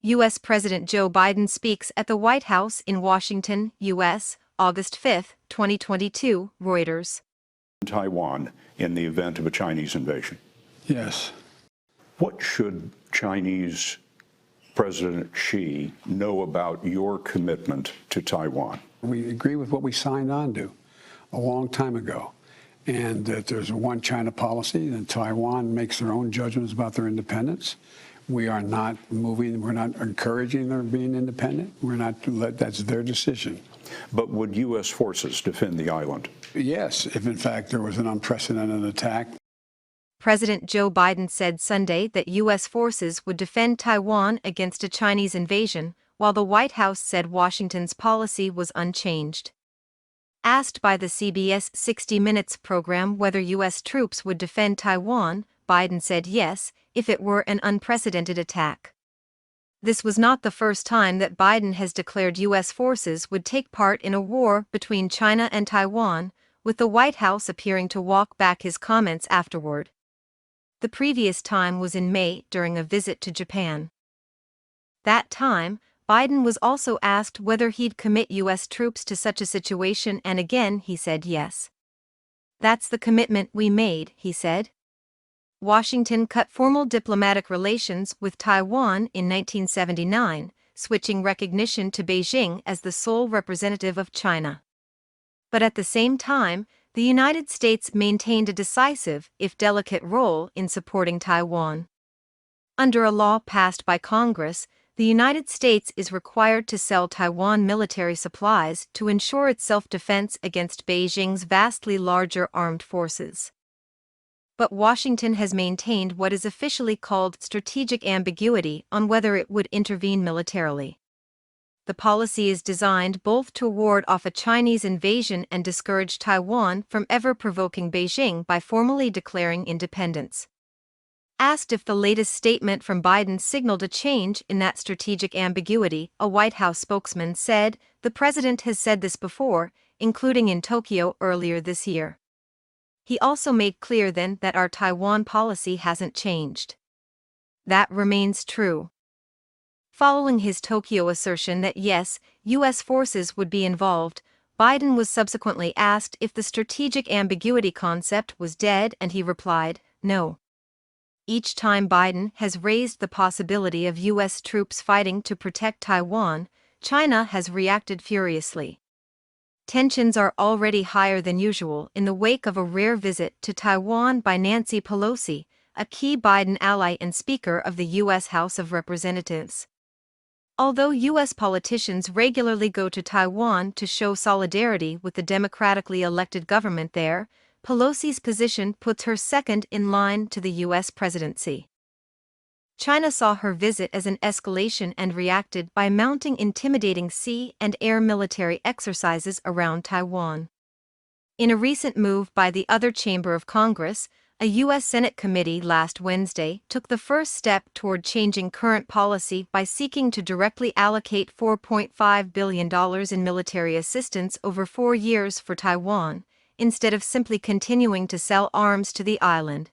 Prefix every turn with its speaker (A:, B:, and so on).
A: U.S. President Joe Biden speaks at the White House in Washington, U.S., August 5, 2022, Reuters.
B: Taiwan in the event of a Chinese invasion.
C: Yes.
B: What should Chinese President Xi know about your commitment to Taiwan?
C: We agree with what we signed on to a long time ago, and that there's a one China policy, and Taiwan makes their own judgments about their independence. We are not moving, we're not encouraging their being independent. We're not, that's their decision.
B: But would U.S. forces defend the island?
C: Yes, if in fact there was an unprecedented attack.
A: President Joe Biden said Sunday that U.S. forces would defend Taiwan against a Chinese invasion, while the White House said Washington's policy was unchanged. Asked by the CBS 60 Minutes program whether U.S. troops would defend Taiwan, Biden said yes, if it were an unprecedented attack. This was not the first time that Biden has declared U.S. forces would take part in a war between China and Taiwan, with the White House appearing to walk back his comments afterward. The previous time was in May during a visit to Japan. That time, Biden was also asked whether he'd commit U.S. troops to such a situation, and again he said yes. "That's the commitment we made," he said. Washington cut formal diplomatic relations with Taiwan in 1979, switching recognition to Beijing as the sole representative of China. But at the same time, the United States maintained a decisive, if delicate, role in supporting Taiwan. Under a law passed by Congress, the United States is required to sell Taiwan military supplies to ensure its self-defense against Beijing's vastly larger armed forces. But Washington has maintained what is officially called strategic ambiguity on whether it would intervene militarily. The policy is designed both to ward off a Chinese invasion and discourage Taiwan from ever provoking Beijing by formally declaring independence. Asked if the latest statement from Biden signaled a change in that strategic ambiguity, a White House spokesman said, "The president has said this before, including in Tokyo earlier this year. He also made clear then that our Taiwan policy hasn't changed. That remains true." Following his Tokyo assertion that yes, U.S. forces would be involved, Biden was subsequently asked if the strategic ambiguity concept was dead, and he replied, "No." Each time Biden has raised the possibility of U.S. troops fighting to protect Taiwan, China has reacted furiously. Tensions are already higher than usual in the wake of a rare visit to Taiwan by Nancy Pelosi, a key Biden ally and Speaker of the U.S. House of Representatives. Although U.S. politicians regularly go to Taiwan to show solidarity with the democratically elected government there, Pelosi's position puts her second in line to the U.S. presidency. China saw her visit as an escalation and reacted by mounting intimidating sea and air military exercises around Taiwan. In a recent move by the other chamber of Congress, a U.S. Senate committee last Wednesday took the first step toward changing current policy by seeking to directly allocate $4.5 billion in military assistance over 4 years for Taiwan, instead of simply continuing to sell arms to the island.